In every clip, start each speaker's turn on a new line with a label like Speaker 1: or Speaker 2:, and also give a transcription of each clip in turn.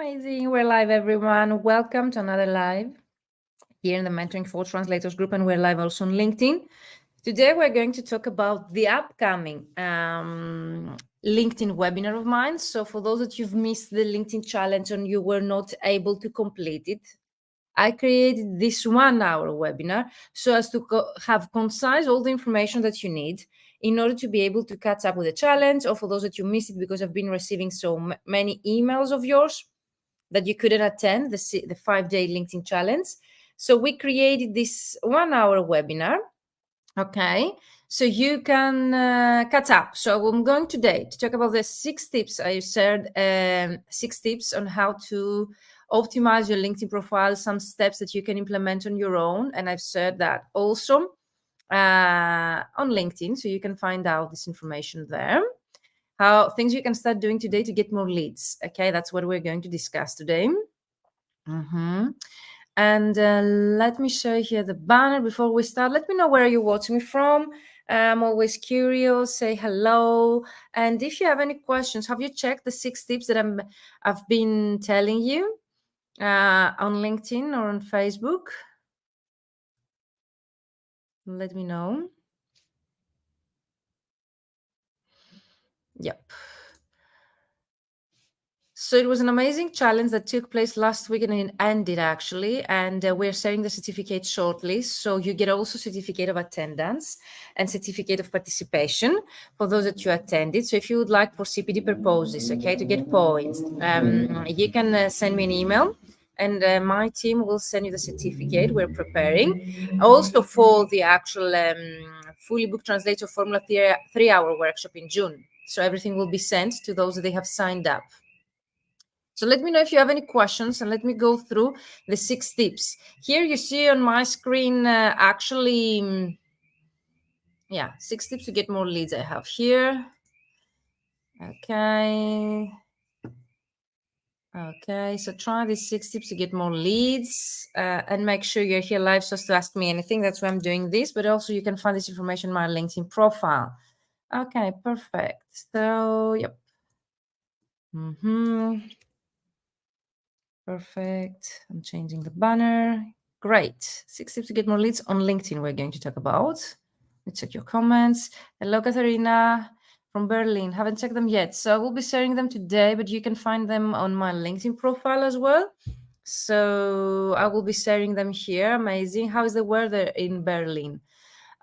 Speaker 1: Amazing. We're live, everyone. Welcome to another live here in the Mentoring for Translators group, and we're live also on LinkedIn. Today, we're going to talk about the upcoming LinkedIn webinar of mine. So for those that you've missed the LinkedIn challenge and you were not able to complete it, I created this 1 hour webinar so as to have concise all the information that you need in order to be able to catch up with the challenge, or for those that you missed it because I've been receiving so many emails of yours that you couldn't attend the 5-day LinkedIn challenge. So we created this 1 hour webinar, okay, so you can catch up. So I'm going today to talk about the 6 tips I shared, 6 tips on how to optimize your LinkedIn profile, some steps that you can implement on your own. And I've shared that also on LinkedIn, so you can find out this information there. How things you can start doing today to get more leads. Okay, that's what we're going to discuss today. And let me show you here the banner before we start. Let me know where you're watching me from. I'm always curious. Say hello. And if you have any questions, have you checked the 6 tips that I've been telling you on LinkedIn or on Facebook? Let me know. Yep. So it was an amazing challenge that took place last week and it ended actually. And we're sharing the certificate shortly. So you get also certificate of attendance and certificate of participation for those that you attended. So if you would like for CPD purposes, okay, to get points, you can send me an email and my team will send you the certificate we're preparing. Also for the actual fully booked translator formula 3-hour workshop in June. So everything will be sent to those that they have signed up. So let me know if you have any questions and let me go through the 6 tips. Here you see on my screen, 6 tips to get more leads I have here. Okay, so try these 6 tips to get more leads and make sure you're here live so as to ask me anything. That's why I'm doing this, but also you can find this information on my LinkedIn profile. Okay, perfect. So, yep. Perfect. I'm changing the banner. Great. 6 tips to get more leads on LinkedIn we're going to talk about. Let's check your comments. Hello, Katharina from Berlin. Haven't checked them yet. So I will be sharing them today, but you can find them on my LinkedIn profile as well. So I will be sharing them here. Amazing. How is the weather in Berlin?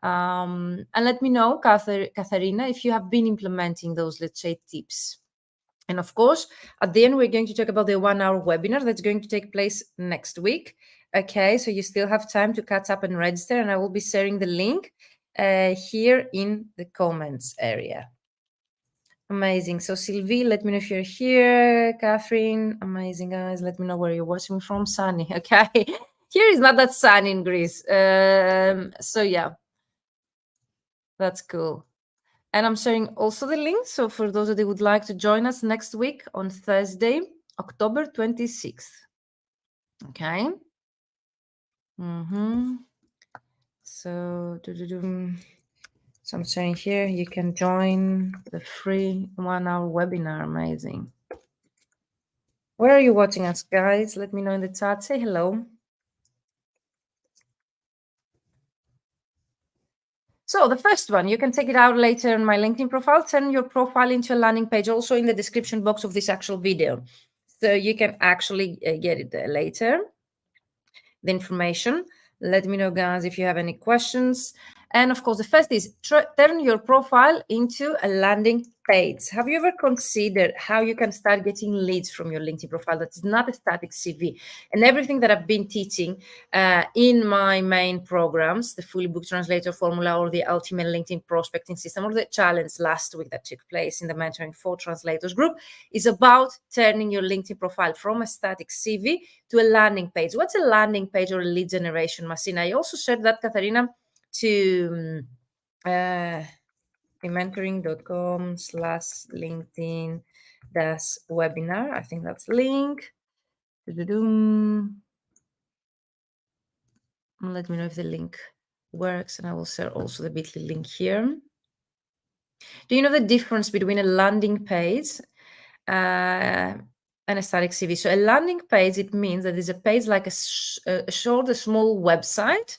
Speaker 1: And let me know, Katharina, if you have been implementing those, let's say, tips. And of course, at the end, we're going to talk about the 1 hour webinar that's going to take place next week. Okay, so you still have time to catch up and register, and I will be sharing the link here in the comments area. Amazing. So Sylvie, let me know if you're here. Catherine, amazing, guys. Let me know where you're watching from. Sunny, okay. Here is not that sunny in Greece. So yeah, that's cool. And I'm sharing also the link. So for those that would like to join us next week on Thursday, October 26th. Okay. So, so I'm saying here, you can join the free 1 hour webinar. Amazing. Where are you watching us, guys? Let me know in the chat. Say hello. So the first one, you can take it out later on my LinkedIn profile, turn your profile into a landing page, also in the description box of this actual video. So you can actually get it there later, the information. Let me know, guys, if you have any questions. And of course, the first is turn your profile into a landing page. Have you ever considered how you can start getting leads from your LinkedIn profile that is not a static CV? And everything that I've been teaching in my main programs, the fully booked translator formula or the ultimate LinkedIn prospecting system, or the challenge last week that took place in the Mentoring for Translators group, is about turning your LinkedIn profile from a static CV to a landing page. What's a landing page or a lead generation machine? I also shared that, Katharina, to mentoring.com/LinkedIn-webinar. I think that's link. Let me know if the link works, and I will share also the bit.ly link here. Do you know the difference between a landing page and a static CV. So a landing page, it means that it's a page like a small website,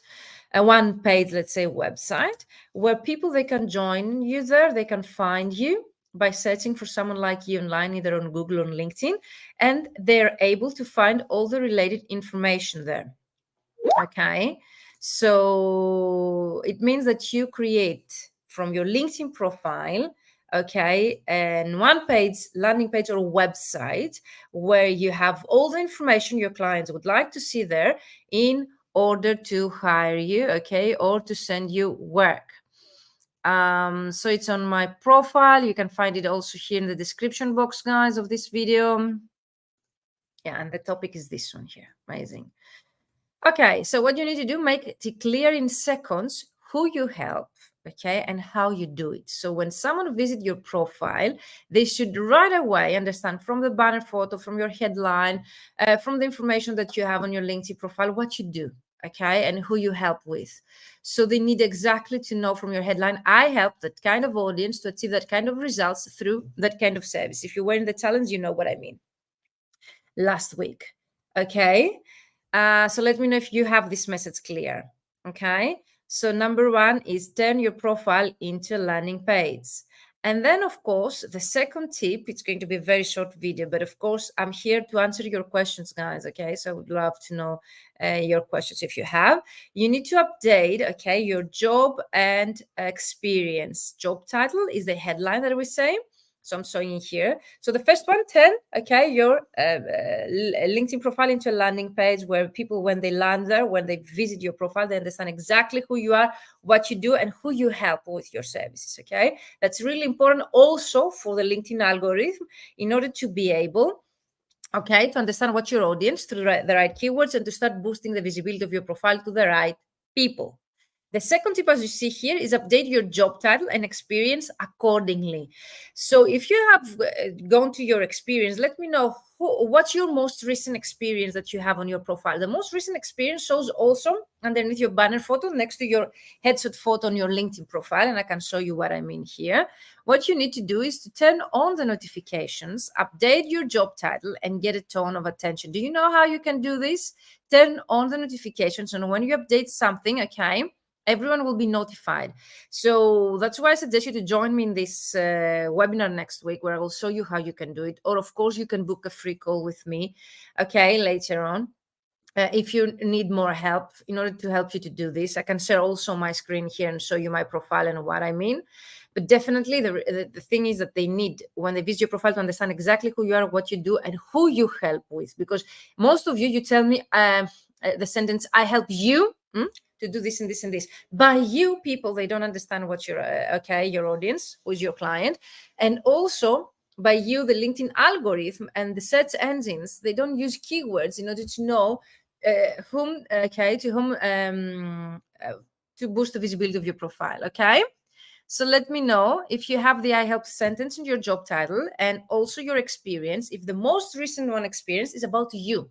Speaker 1: a one page, let's say, website, where people, they can join you there, they can find you by searching for someone like you online, either on Google or on LinkedIn, and they're able to find all the related information there. Okay, so it means that you create from your LinkedIn profile, okay, and one page, landing page or website, where you have all the information your clients would like to see there in order to hire you, okay, or to send you work. So it's on my profile. You can find it also here in the description box, guys, of this video. Yeah, and the topic is this one here. Amazing. Okay, so what you need to do, make it clear in seconds who you help, okay, and how you do it. So when someone visits your profile, they should right away understand from the banner photo, from your headline, from the information that you have on your LinkedIn profile, what you do, okay, and who you help with. So they need exactly to know from your headline, I help that kind of audience to achieve that kind of results through that kind of service. If you were in the challenge, you know what I mean. Last week, okay. So let me know if you have this message clear. Okay. So number one is turn your profile into a landing page. And then, of course, the second tip, it's going to be a very short video, but of course, I'm here to answer your questions, guys. Okay. So I would love to know your questions if you have. You need to update, okay, your job and experience. Job title is the headline that we say. So I'm showing you here. So the first one, 10, okay, your LinkedIn profile into a landing page where people, when they land there, when they visit your profile, they understand exactly who you are, what you do, and who you help with your services, okay? That's really important also for the LinkedIn algorithm in order to be able, okay, to understand what your audience through the right keywords and to start boosting the visibility of your profile to the right people. The second tip, as you see here, is update your job title and experience accordingly. So if you have gone to your experience, let me know what's your most recent experience that you have on your profile. The most recent experience shows also underneath your banner photo next to your headshot photo on your LinkedIn profile, and I can show you what I mean here. What you need to do is to turn on the notifications, update your job title, and get a tone of attention. Do you know how you can do this? Turn on the notifications, and when you update something, okay, everyone will be notified. So that's why I suggest you to join me in this webinar next week, where I will show you how you can do it. Or of course, you can book a free call with me, okay, later on. If you need more help in order to help you to do this, I can share also my screen here and show you my profile and what I mean. But definitely the thing is that they need, when they visit your profile, to understand exactly who you are, what you do, and who you help with. Because most of you, you tell me the sentence, I help you to do this and this and this. By you, people, they don't understand what you're, okay, your audience, who's your client. And also, by you, the LinkedIn algorithm and the search engines, they don't use keywords in order to know whom, okay, to whom, to boost the visibility of your profile, okay? So let me know if you have the I help sentence in your job title and also your experience, if the most recent one experience is about you.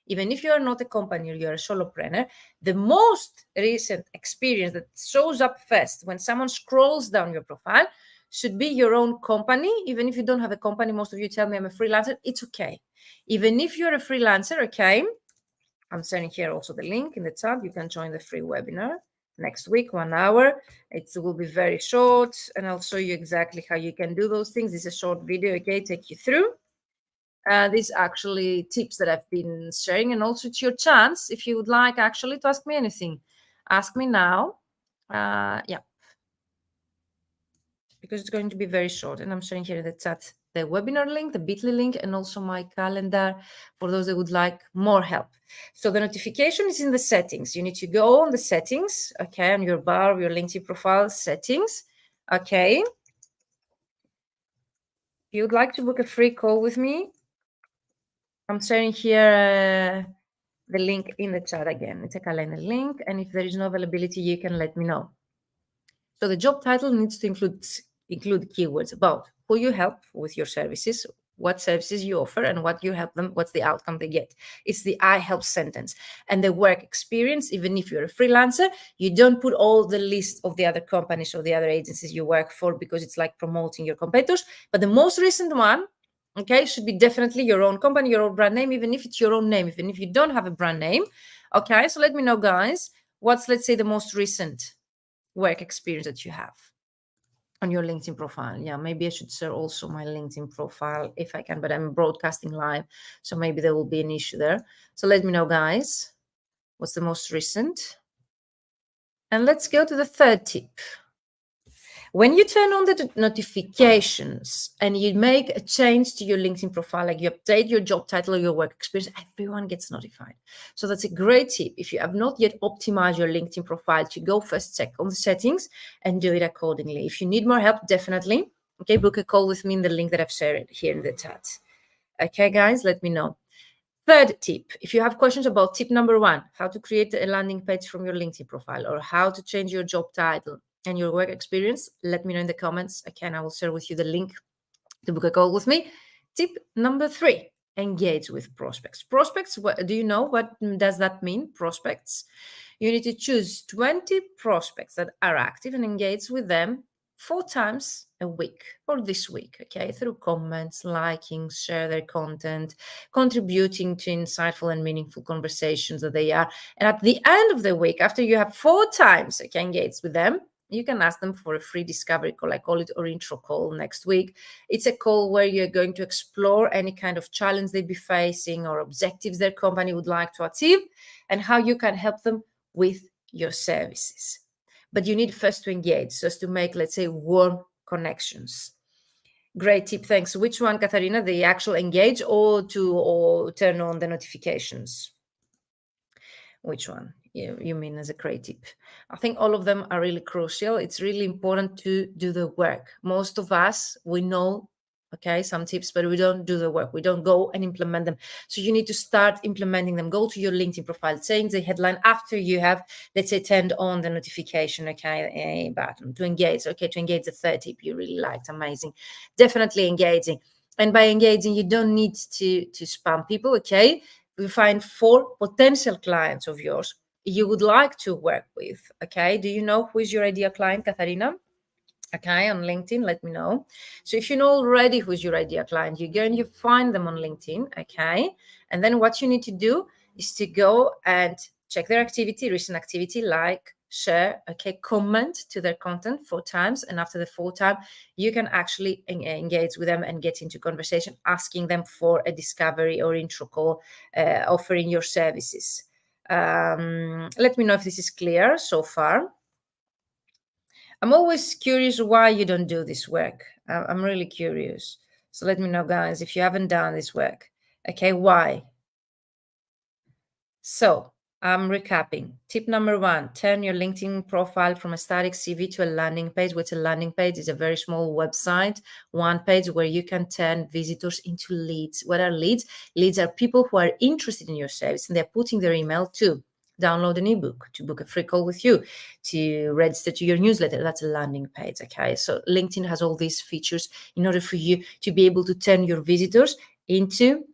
Speaker 1: Even if you are not a company or you're a solopreneur, the most recent experience that shows up first when someone scrolls down your profile should be your own company. Even if you don't have a company, most of you tell me I'm a freelancer, it's okay. Even if you're a freelancer, okay, I'm sending here also the link in the chat. You can join the free webinar next week, 1 hour. It will be very short, and I'll show you exactly how you can do those things. This is a short video, okay, take you through. These actually tips that I've been sharing, and also it's your chance if you would like actually to ask me anything. Ask me now. Yeah, because it's going to be very short, and I'm sharing here in the chat the webinar link, the bit.ly link, and also my calendar for those that would like more help. So the notification is in the settings. You need to go on the settings, okay, on your bar, your LinkedIn profile settings, okay. If you would like to book a free call with me, I'm sharing here the link in the chat again. It's a calendar link, and if there is no availability, you can let me know. So the job title needs to include keywords about who you help with your services, what services you offer, and what you help them, what's the outcome they get. It's the I help sentence. And the work experience, even if you're a freelancer, you don't put all the list of the other companies or the other agencies you work for, because it's like promoting your competitors. But the most recent one, Okay, it should be definitely your own company, your own brand name, even if it's your own name, even if you don't have a brand name. Okay, so let me know, guys, what's, let's say, the most recent work experience that you have on your LinkedIn profile. Yeah, maybe I should share also my LinkedIn profile if I can, but I'm broadcasting live, so maybe there will be an issue there. So let me know, guys, what's the most recent. And let's go to the third tip. When you turn on the notifications and you make a change to your LinkedIn profile, like you update your job title or your work experience, everyone gets notified. So that's a great tip. If you have not yet optimized your LinkedIn profile, to go first check on the settings and do it accordingly. If you need more help, definitely, okay, book a call with me in the link that I've shared here in the chat. Okay, guys, let me know. Third tip, if you have questions about tip number 1, how to create a landing page from your LinkedIn profile, or how to change your job title and your work experience, let me know in the comments. Again, I will share with you the link to book a call with me. Tip number 3, engage with prospects. Prospects, what do you know? What does that mean, prospects? You need to choose 20 prospects that are active and engage with them 4 times a week or this week, okay, through comments, liking, share their content, contributing to insightful and meaningful conversations that they are. And at the end of the week, after you have 4 times, okay, engaged with them, you can ask them for a free discovery call. I call it or intro call next week. It's a call where you're going to explore any kind of challenge they'd be facing or objectives their company would like to achieve and how you can help them with your services. But you need first to engage, just to make, let's say, warm connections. Great tip, thanks. Which one, Katharina, the actual engage or turn on the notifications? Which one you mean as a great tip? I think all of them are really crucial. It's really important to do the work. Most of us, we know, okay, some tips, but we don't do the work. We don't go and implement them. So you need to start implementing them. Go to your LinkedIn profile, change the headline after you have, let's say, turned on the notification, okay, button to engage. Okay, to engage the third tip you really liked. Amazing. Definitely engaging. And by engaging, you don't need to spam people, okay? You find 4 potential clients of yours you would like to work with, okay? Do you know who is your ideal client, Katharina? Okay, on LinkedIn, let me know. So if you know already who's your ideal client, you go and you find them on LinkedIn, okay? And then what you need to do is to go and check their activity, recent activity, like, share, okay, comment to their content 4 times. And after the 4th time, you can actually engage with them and get into conversation, asking them for a discovery or intro call, offering your services. Let me know if this is clear so far. I'm always curious why you don't do this work. I'm really curious. So let me know, guys, if you haven't done this work. Okay, why? So I'm recapping. Tip number 1, turn your LinkedIn profile from a static CV to a landing page. What's a landing page? It's a very small website, one page where you can turn visitors into leads. What are leads? Leads are people who are interested in your service and they're putting their email to download an ebook, to book a free call with you, to register to your newsletter. That's a landing page, okay? So LinkedIn has all these features in order for you to be able to turn your visitors into,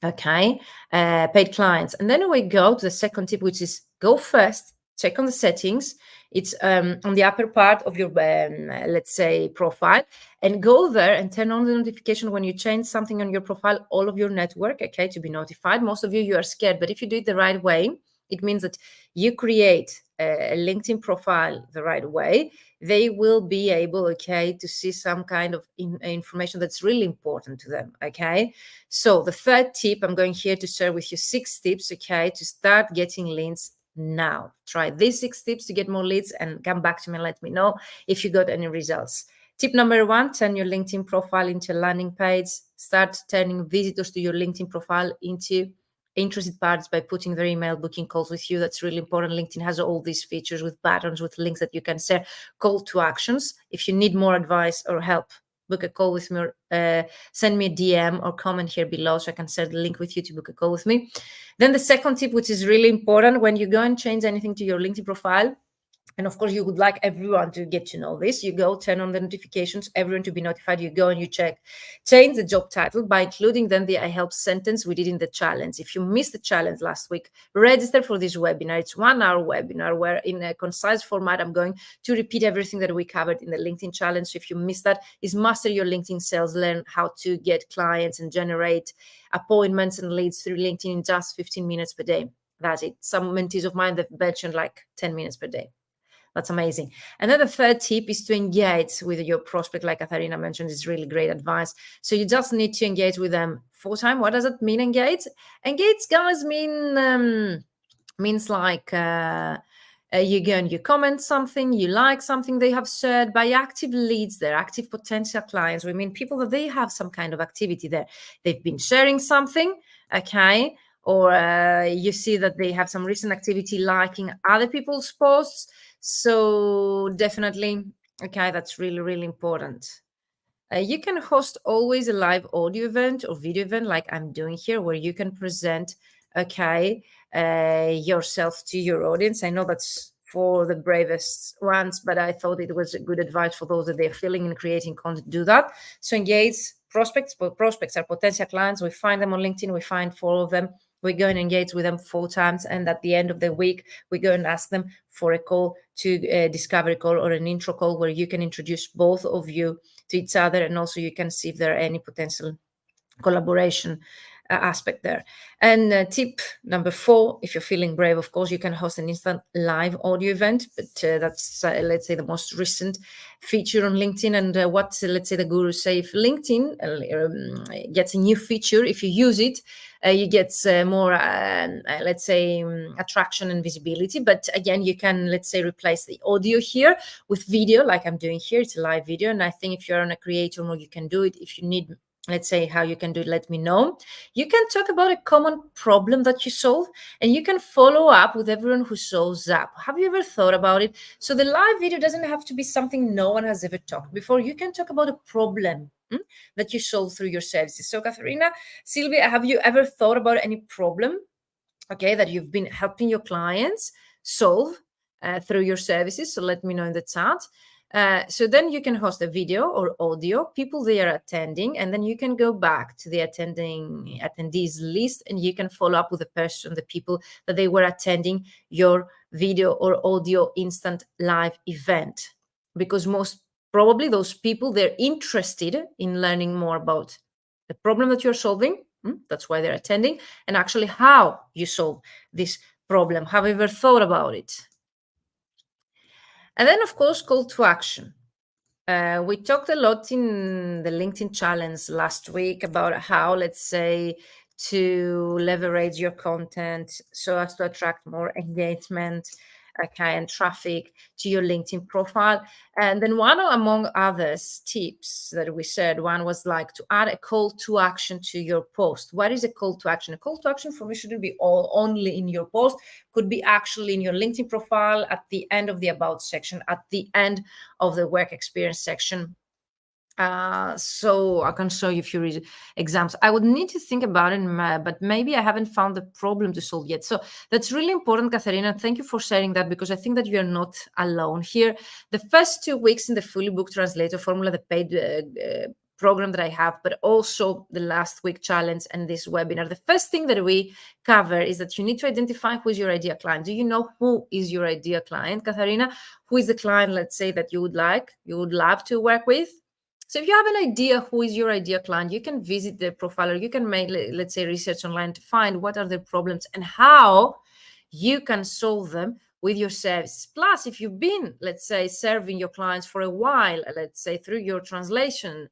Speaker 1: okay, paid clients. And then we go to the second tip, which is go first, check on the settings. It's on the upper part of your, let's say, profile, and go there and turn on the notification when you change something on your profile, all of your network, okay, to be notified. Most of you are scared, but if you do it the right way, it means that you create a LinkedIn profile the right way. They will be able, okay, to see some kind of information that's really important to them, okay? So the third tip, I'm going here to share with you 6 tips, okay, to start getting leads now. Try these 6 tips to get more leads and come back to me and let me know if you got any results. Tip number 1, turn your LinkedIn profile into a landing page. Start turning visitors to your LinkedIn profile into interested parties by putting their email, booking calls with you. That's really important. LinkedIn has all these features with buttons, with links that you can share, call to actions. If you need more advice or help, book a call with me, or send me a DM or comment here below so I can share the link with you to book a call with me. Then the second tip, which is really important, when you go and change anything to your LinkedIn profile, And of course, you would like everyone to get to know this. You go turn on the notifications, everyone to be notified. You go and you change the job title by including then the I help sentence we did in the challenge. If you missed the challenge last week, register for this webinar. It's 1 hour webinar where in a concise format, I'm going to repeat everything that we covered in the LinkedIn challenge. So if you missed that, is master your LinkedIn sales, learn how to get clients and generate appointments and leads through LinkedIn in just 15 minutes per day. That's it. Some mentees of mine, they've mentioned like 10 minutes per day. That's amazing. And then the third tip is to engage with your prospect, like Katharina mentioned, is really great advice. So you just need to engage with them full time. What does it mean, engage? Engage, guys, means like you go and you comment something, you like something they have said. By active leads, they're active potential clients. We mean people that they have some kind of activity there. They've been sharing something, okay? Or you see that they have some recent activity liking other people's posts. So definitely, okay, that's really, really important. You can host always a live audio event or video event like I'm doing here, where you can present, okay, yourself to your audience. I know that's for the bravest ones, but I thought it was a good advice for those that they're feeling and creating content, do that. So engage prospects, but prospects are potential clients. We find them on LinkedIn, we find 4 of them. We go and engage with them 4 times. And at the end of the week, we go and ask them for a call to a discovery call or an intro call where you can introduce both of you to each other. And also you can see if there are any potential collaboration aspect there. And tip number 4, if you're feeling brave, of course, you can host an instant live audio event, but that's, let's say, the most recent feature on LinkedIn. And what, let's say, the gurus say, if LinkedIn gets a new feature, if you use it, you get more, let's say, attraction and visibility. But again, you can, let's say, replace the audio here with video like I'm doing here. It's a live video. And I think if you're on a creator mode, you can do it. If you need, let's say, how you can do it, let me know. You can talk about a common problem that you solve, and you can follow up with everyone who solves that. Have you ever thought about it? So the live video doesn't have to be something no one has ever talked before. You can talk about a problem that you solve through your services. So Katharina, Sylvia, have you ever thought about any problem, okay, that you've been helping your clients solve through your services? So let me know in the chat. So then you can host a video or audio, people they are attending, and then you can go back to the attendees list, and you can follow up with the person, the people that they were attending your video or audio instant live event. Because most probably those people, they're interested in learning more about the problem that you're solving. That's why they're attending, and actually how you solve this problem. Have you ever thought about it? And then, of course, call to action. We talked a lot in the LinkedIn challenge last week about how, let's say, to leverage your content so as to attract more engagement, okay, and traffic to your LinkedIn profile. And then one among others tips that we said, one was like to add a call to action to your post. What is a call to action? A call to action for me shouldn't be only in your post, could be actually in your LinkedIn profile, at the end of the about section, at the end of the work experience section. So I can show you a few examples. I would need to think about it, but maybe I haven't found the problem to solve yet. So that's really important, Katharina. Thank you for sharing that, because I think that you're not alone here. The first 2 weeks in the fully booked translator formula, the paid program that I have, but also the last week challenge and this webinar, the first thing that we cover is that you need to identify who is your ideal client. Do you know who is your ideal client, Katharina? Who is the client, let's say, that you would love to work with? So if you have an idea who is your ideal client, you can visit their profile, or you can make, let's say, research online to find what are their problems and how you can solve them with your services. Plus, if you've been, let's say, serving your clients for a while, let's say through your translation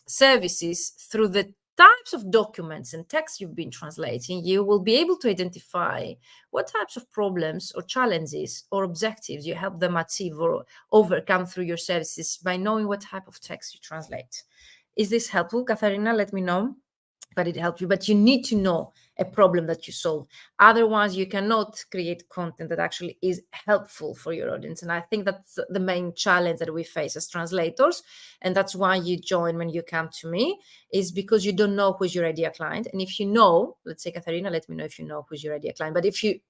Speaker 1: services, through the types of documents and text you've been translating, you will be able to identify what types of problems or challenges or objectives you help them achieve or overcome through your services by knowing what type of text you translate. Is this helpful, Katharina? Let me know that it helped you, but you need to know a problem that you solve. Otherwise, you cannot create content that actually is helpful for your audience. And I think that's the main challenge that we face as translators. And that's why you join when you come to me, is because you don't know who's your ideal client. And if you know, let's say, Katharina, let me know if you know who's your ideal client. But if you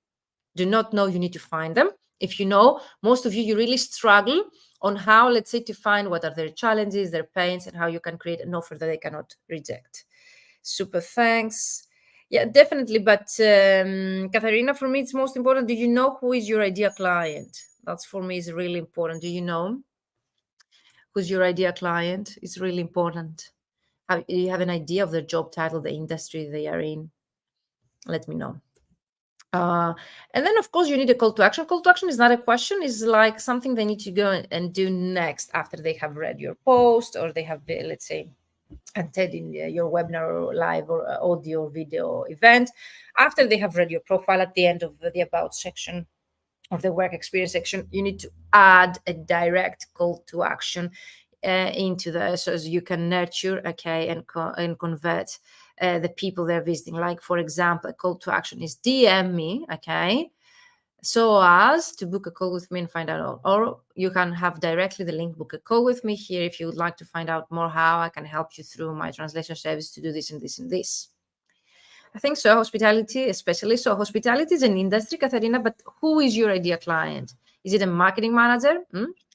Speaker 1: do not know, you need to find them. If you know, most of you really struggle on how, let's say, to find what are their challenges, their pains, and how you can create an offer that they cannot reject. Super, thanks. Yeah, definitely. But Katharina, for me, it's most important. Do you know who is your ideal client? That's for me is really important. Do you know who's your ideal client? It's really important. Do you have an idea of the job title, the industry they are in? Let me know. And then, of course, you need a call to action. Call to action is not a question. It's like something they need to go and do next after they have read your post or they have, let's say, attended your webinar or live or audio or video event. After they have read your profile at the end of the about section of the work experience section, you need to add a direct call to action into the, so as you can nurture, okay, and convert the people they're visiting. Like, for example, a call to action is DM me, okay, so as to book a call with me and find out all. Or you can have directly the link, book a call with me here if you would like to find out more how I can help you through my translation service to do this and this and this. I think so. Hospitality, especially. So hospitality is an industry, Katharina, but who is your ideal client? Is it a marketing manager?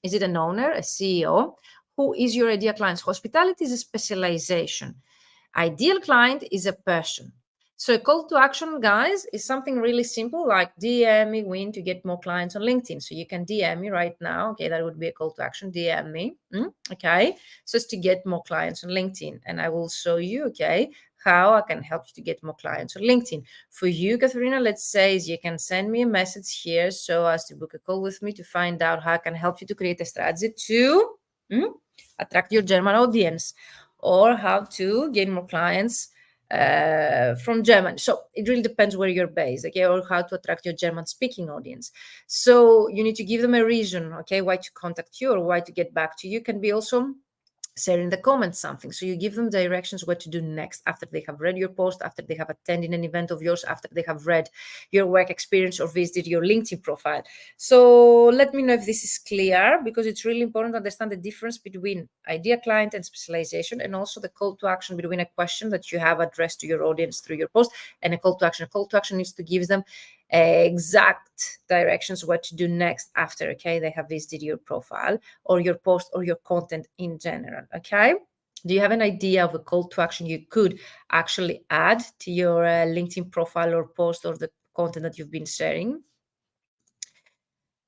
Speaker 1: Is it an owner, a CEO? Who is your ideal client? Hospitality is a specialization. Ideal client is a person. So a call to action, guys, is something really simple, like DM me win to get more clients on LinkedIn. So you can DM me right now. Okay, that would be a call to action. DM me. Okay, so it's to get more clients on LinkedIn. And I will show you, okay, how I can help you to get more clients on LinkedIn. For you, Katharina, let's say you can send me a message here so as to book a call with me to find out how I can help you to create a strategy to attract your German audience, or how to gain more clients from German. So it really depends where you're based, okay, or how to attract your German speaking audience. So you need to give them a reason, okay, why to contact you or why to get back to you. Can be also share in the comments something. So you give them directions what to do next after they have read your post, after they have attended an event of yours, after they have read your work experience or visited your LinkedIn profile. So let me know if this is clear, because it's really important to understand the difference between idea client and specialization, and also the call to action between a question that you have addressed to your audience through your post and a call to action. A call to action is to give them exact directions what to do next after, okay, they have visited your profile or your post or your content in general. Okay, do you have an idea of a call to action you could actually add to your LinkedIn profile or post or the content that you've been sharing?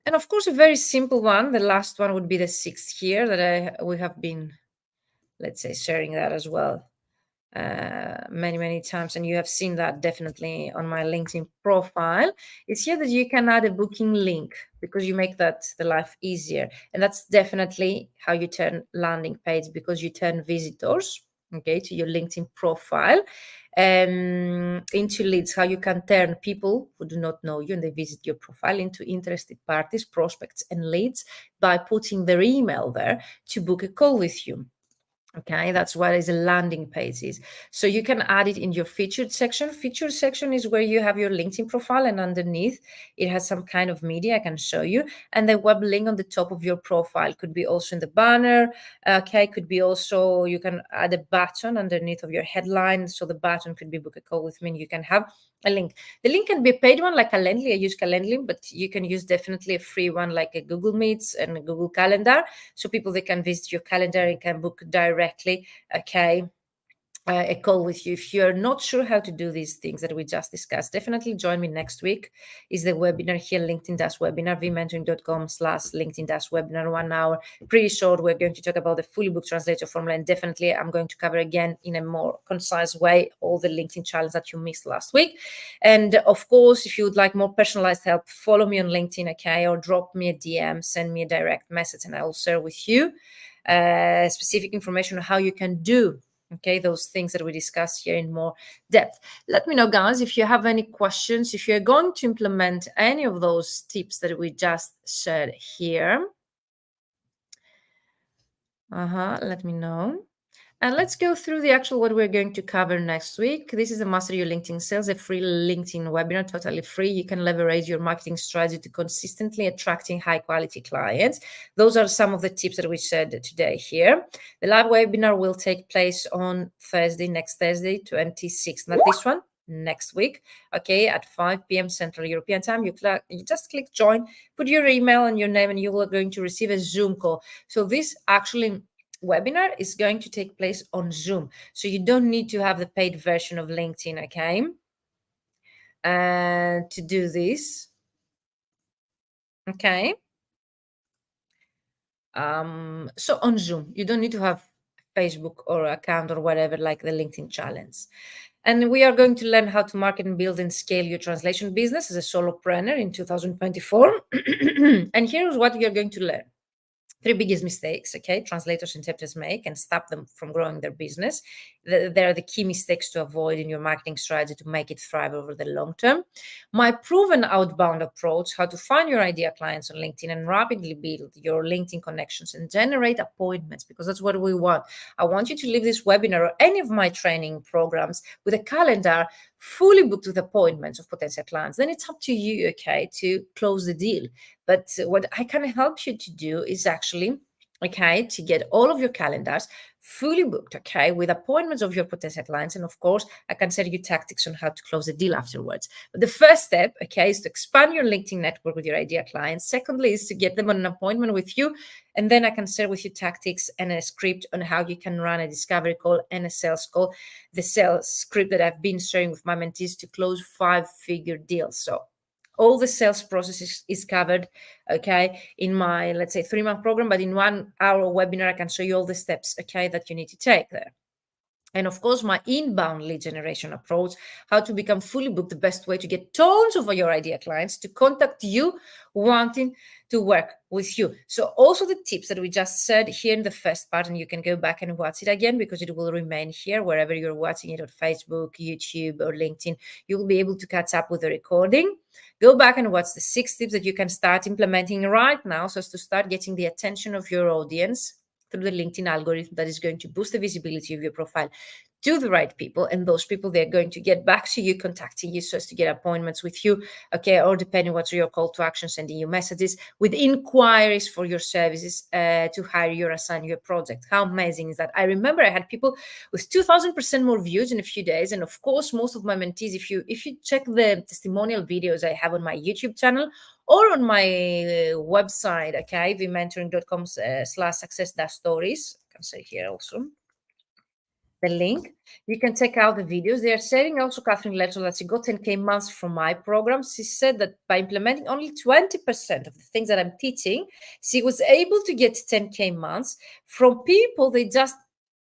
Speaker 1: And of course, a very simple one, the last one would be the 6th here that we have been, let's say, sharing that as well many times, and you have seen that definitely on my LinkedIn profile. It's here that you can add a booking link, because you make that the life easier, and that's definitely how you turn landing page, because you turn visitors, okay, to your LinkedIn profile into leads. How you can turn people who do not know you and they visit your profile into interested parties, prospects, and leads by putting their email there to book a call with you. Okay, that's what is a landing page is. So you can add it in your featured section. Featured section is where you have your LinkedIn profile, and underneath it has some kind of media I can show you, and the web link on the top of your profile could be also in the banner. Okay, could be also, you can add a button underneath of your headline, so the button could be book a call with me, and you can have a link. The link can be a paid one like Calendly. I use Calendly, but you can use definitely a free one like a Google Meets and a Google Calendar, so people, they can visit your calendar and can book directly, okay, a call with you. If you're not sure how to do these things that we just discussed, definitely join me next week. Is the webinar here, LinkedIn webinar, vmentoring.com/LinkedIn webinar, 1 hour, pretty short. We're going to talk about the fully booked translator formula, and definitely I'm going to cover again in a more concise way all the LinkedIn challenges that you missed last week. And of course, if you would like more personalized help, follow me on LinkedIn, okay, or drop me a DM, send me a direct message, and I will share with you specific information on how you can do, okay, those things that we discussed here in more depth. Let me know, guys, if you have any questions, if you're going to implement any of those tips that we just shared here. Let me know. And let's go through the actual what we're going to cover next week. This is the Master Your LinkedIn Sales, a free LinkedIn webinar, totally free. You can leverage your marketing strategy to consistently attracting high quality clients. Those are some of the tips that we shared today here. The live webinar will take place on Thursday, next Thursday, 26th, not this one, next week, okay, at 5 p.m. Central European Time. You just click join, put your email and your name, and you are going to receive a Zoom call. So this actually webinar is going to take place on Zoom. So you don't need to have the paid version of LinkedIn, okay, to do this, okay. So on Zoom, you don't need to have Facebook or account or whatever, like the LinkedIn challenge. And we are going to learn how to market and build and scale your translation business as a solopreneur in 2024. And here's what we are going to learn. 3 biggest mistakes, okay, translators and interpreters make and stop them from growing their business. They're the key mistakes to avoid in your marketing strategy to make it thrive over the long term. My proven outbound approach, how to find your ideal clients on LinkedIn and rapidly build your LinkedIn connections and generate appointments, because that's what we want. I want you to leave this webinar or any of my training programs with a calendar fully booked with appointments of potential clients. Then it's up to you, okay, to close the deal. But what I can help you to do is actually, okay, to get all of your calendars fully booked, okay, with appointments of your potential clients. And of course, I can share you tactics on how to close the deal afterwards. But the first step, okay, is to expand your LinkedIn network with your ideal clients. Secondly, is to get them on an appointment with you. And then I can share with you tactics and a script on how you can run a discovery call and a sales call, the sales script that I've been sharing with my mentees to close 5-figure deals. So all the sales process is covered, okay, in my, let's say, 3-month program, but in 1 hour webinar, I can show you all the steps, okay, that you need to take there. And of course, my inbound lead generation approach, how to become fully booked, the best way to get tons of your ideal clients to contact you wanting to work with you. So also the tips that we just said here in the first part, and you can go back and watch it again because it will remain here wherever you're watching it on Facebook, YouTube, or LinkedIn. You'll be able to catch up with the recording. Go back and watch the 6 tips that you can start implementing right now so as to start getting the attention of your audience through the LinkedIn algorithm that is going to boost the visibility of your profile to the right people. And those people, they're going to get back to you, contacting you so as to get appointments with you, okay, or depending what's your call to action, sending you messages with inquiries for your services to hire you or assign you a project. How amazing is that? I remember I had people with 2,000% more views in a few days. And of course, most of my mentees, if you check the testimonial videos I have on my YouTube channel or on my website, okay, vmentoring.com/success-stories, I can say here also the link. You can check out the videos. They are sharing also Catherine Letchell that she got 10K months from my program. She said that by implementing only 20% of the things that I'm teaching, she was able to get 10K months from people they just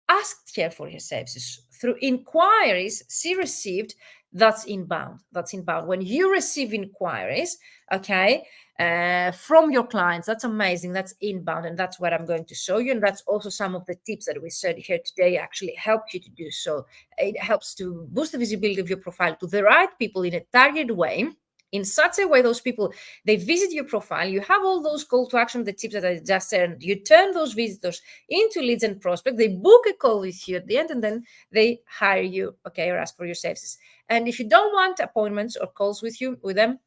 Speaker 1: asked her for her services. Through inquiries she received, that's inbound. That's inbound. When you receive inquiries, okay, from your clients, that's amazing. That's inbound, and that's what I'm going to show you. And that's also some of the tips that we said here today actually help you to do so. It helps to boost the visibility of your profile to the right people in a targeted way. In such a way, those people, they visit your profile, you have all those call to action, the tips that I just said, you turn those visitors into leads and prospects, they book a call with you at the end, and then they hire you, okay, or ask for your services. And if you don't want appointments or calls with them,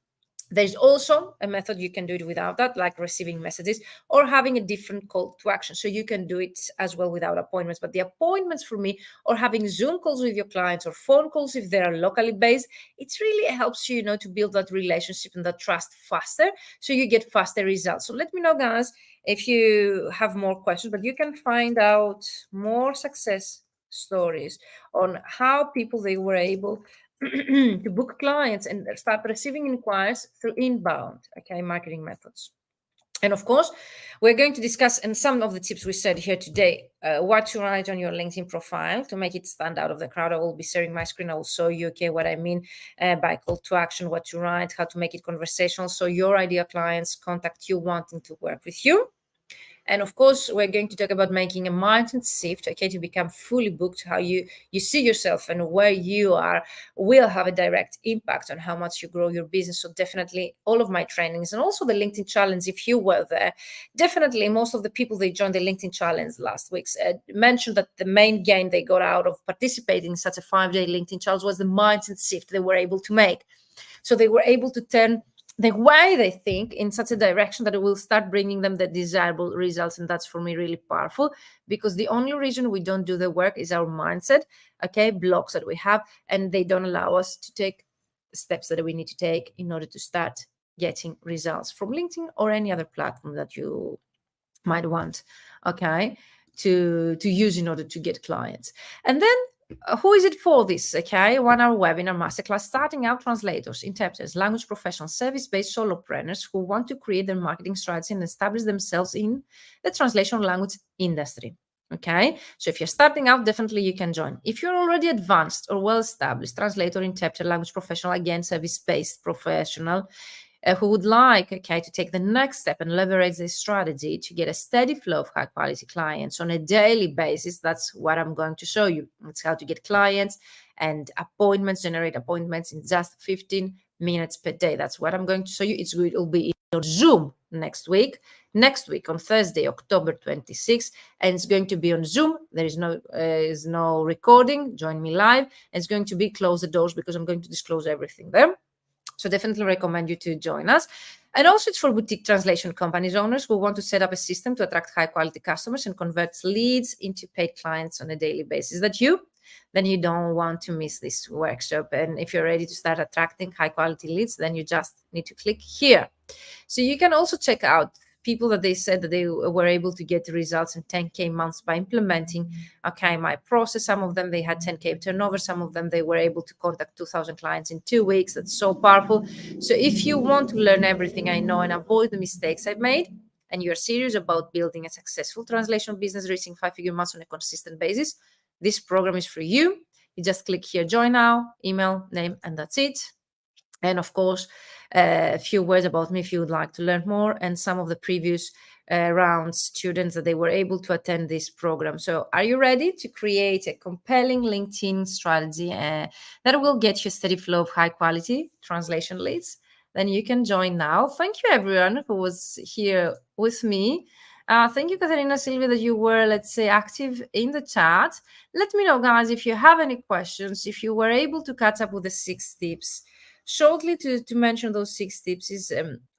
Speaker 1: there's also a method you can do it without that, like receiving messages or having a different call to action. So you can do it as well without appointments. But the appointments for me, or having Zoom calls with your clients or phone calls if they are locally based, it really helps you, to build that relationship and that trust faster, so you get faster results. So let me know, guys, if you have more questions, but you can find out more success stories on how people, they were able to book clients and start receiving inquiries through inbound, okay, marketing methods. And of course, we're going to discuss, and some of the tips we said here today, what to write on your LinkedIn profile to make it stand out of the crowd. I will be sharing my screen. I will show you, okay, what I mean by call to action, what to write, how to make it conversational, so your ideal clients contact you wanting to work with you. And of course, we're going to talk about making a mindset shift, okay, to become fully booked. How you see yourself and where you are will have a direct impact on how much you grow your business. So definitely all of my trainings, and also the LinkedIn challenge, if you were there, definitely most of the people they joined the LinkedIn challenge last week mentioned that the main gain they got out of participating in such a 5-day LinkedIn challenge was the mindset shift they were able to make. So they were able to turn the way they think in such a direction that it will start bringing them the desirable results. And that's for me really powerful, because the only reason we don't do the work is our mindset, okay, blocks that we have, and they don't allow us to take steps that we need to take in order to start getting results from LinkedIn or any other platform that you might want, okay, to use in order to get clients. And then who is it for this? Okay, 1 hour webinar masterclass, starting out translators, interpreters, language professionals, service-based solopreneurs who want to create their marketing strategy and establish themselves in the translation language industry. Okay, so if you're starting out, definitely you can join. If you're already advanced or well-established translator, interpreter, language professional, again, service-based professional, who would like, okay, to take the next step and leverage this strategy to get a steady flow of high quality clients on a daily basis, that's what I'm going to show you. It's how to get clients and appointments, generate appointments in just 15 minutes per day. That's what I'm going to show you. It will be on Zoom next week on Thursday, October 26th, and it's going to be on Zoom. There is no recording. Join me live. It's going to be close the doors because I'm going to disclose everything there. So definitely recommend you to join us. And also it's for boutique translation companies owners who want to set up a system to attract high quality customers and convert leads into paid clients on a daily basis. Then you don't want to miss this workshop. And if you're ready to start attracting high quality leads, then you just need to click here. So you can also check out people that they said that they were able to get the results in 10K months by implementing, okay, my process. Some of them, they had 10K turnover. Some of them, they were able to contact 2,000 clients in 2 weeks. That's so powerful. So if you want to learn everything I know and avoid the mistakes I've made, and you're serious about building a successful translation business, reaching 5-figure months on a consistent basis, this program is for you. You just click here, join now, email, name, and that's it. And of course, a few words about me if you would like to learn more, and some of the previous round students that they were able to attend this program. So are you ready to create a compelling LinkedIn strategy that will get you a steady flow of high quality translation leads? Then you can join now. Thank you everyone who was here with me. Thank you, Katerina, Silvia, that you were, let's say, active in the chat. Let me know, guys, if you have any questions, if you were able to catch up with the 6 tips. Shortly to mention those 6 tips is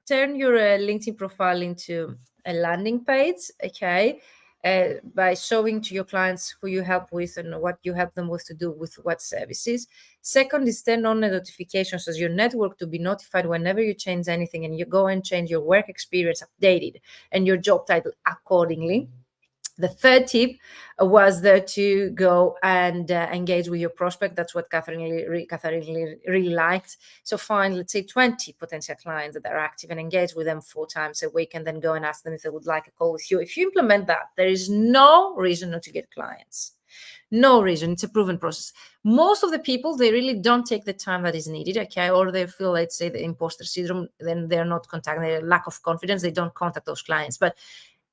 Speaker 1: turn your LinkedIn profile into a landing page, okay, by showing to your clients who you help with and what you help them with to do with what services. Second is turn on the notifications as your network to be notified whenever you change anything, and you go and change your work experience, updated, and your job title accordingly. The third tip was there to go and engage with your prospect. That's what Catherine really liked. So find, let's say, 20 potential clients that are active and engage with them 4 times a week, and then go and ask them if they would like a call with you. If you implement that, there is no reason not to get clients. No reason. It's a proven process. Most of the people, they really don't take the time that is needed, okay, or they feel, let's say, the imposter syndrome, then they're not contacting, they lack of confidence, they don't contact those clients. But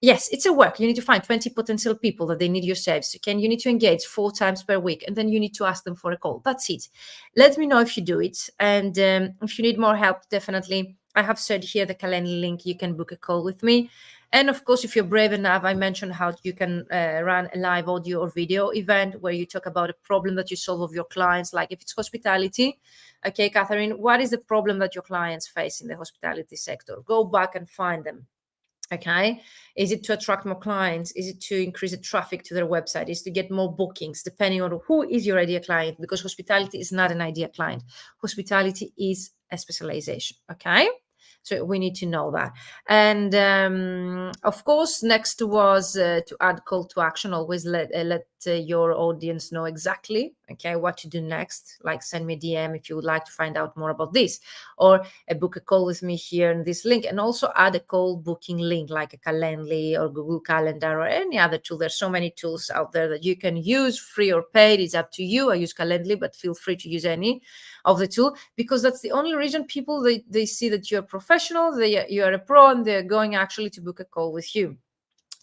Speaker 1: yes, it's a work. You need to find 20 potential people that they need your service. Okay, you need to engage 4 times per week, and then you need to ask them for a call. That's it. Let me know if you do it. And if you need more help, definitely, I have said here the calendar link. You can book a call with me. And of course, if you're brave enough, I mentioned how you can run a live audio or video event where you talk about a problem that you solve of your clients. Like if it's hospitality, okay, Catherine, what is the problem that your clients face in the hospitality sector? Go back and find them. Okay, is it to attract more clients? Is it to increase the traffic to their website? Is it to get more bookings, depending on who is your ideal client? Because hospitality is not an ideal client. Hospitality is a specialization. Okay, so we need to know that. And of course, next was to add call to action. Always let your audience know exactly, okay, what to do next. Like send me a DM if you would like to find out more about this, or book a call with me here in this link. And also add a call booking link like a Calendly or Google Calendar or any other tool. There's so many tools out there that you can use, free or paid. It's up to you. I use Calendly, but feel free to use any of the tool, because that's the only reason people, they see that you're professional, you are a pro, and they're going actually to book a call with you.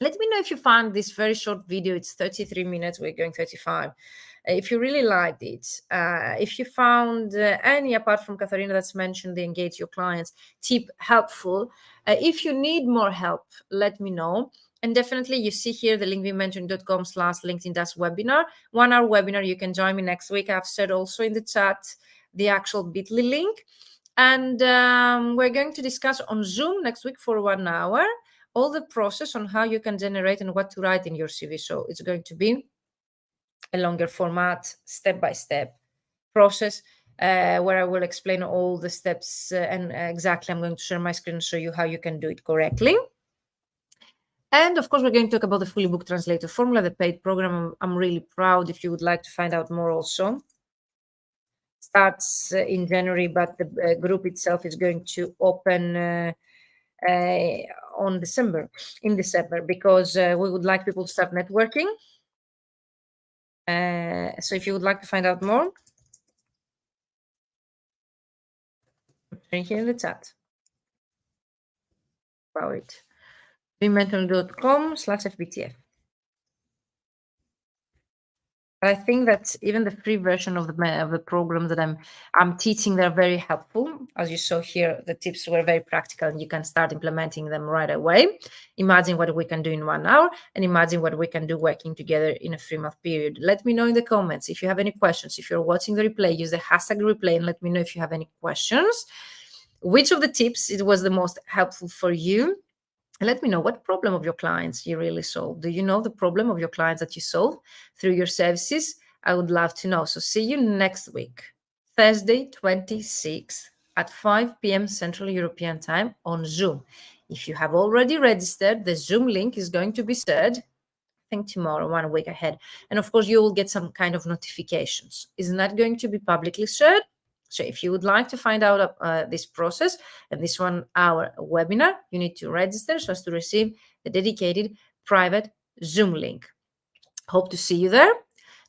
Speaker 1: Let me know if you found this very short video. It's 33 minutes. We're going 35. If you really liked it, if you found any, apart from Katharina that's mentioned, the engage your clients tip helpful. If you need more help, let me know. And definitely you see here the link we mentioned.com/LinkedIn-webinar, 1 hour webinar. You can join me next week. I've said also in the chat the actual bit.ly link. And we're going to discuss on Zoom next week for 1 hour all the process on how you can generate and what to write in your CV. So it's going to be a longer format, step-by-step process where I will explain all the steps and exactly I'm going to share my screen and show you how you can do it correctly. And of course, we're going to talk about the fully booked translator formula, the paid program. I'm really proud. If you would like to find out more also, starts in January, but the group itself is going to open in December, because we would like people to start networking. So if you would like to find out more, here in the chat about it. bemental.com/FBTF. I think that even the free version of the program that I'm teaching, they're very helpful. As you saw here, the tips were very practical and you can start implementing them right away. Imagine what we can do in 1 hour and imagine what we can do working together in a 3-month period. Let me know in the comments if you have any questions. If you're watching the replay, use the hashtag replay and let me know if you have any questions. Which of the tips it was the most helpful for you? And let me know what problem of your clients you really solve. Do you know the problem of your clients that you solve through your services? I would love to know. So see you next week, Thursday, 26th at 5 p.m. Central European Time on Zoom. If you have already registered, the Zoom link is going to be shared, I think tomorrow, 1 week ahead. And of course, you will get some kind of notifications. It's not going to be publicly shared. So if you would like to find out this process and this 1 hour webinar, you need to register so as to receive the dedicated private Zoom link. Hope to see you there.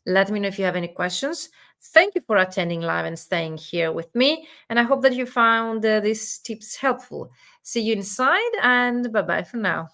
Speaker 1: Let me know if you have any questions. Thank you for attending live and staying here with me. And I hope that you found these tips helpful. See you inside and bye-bye for now.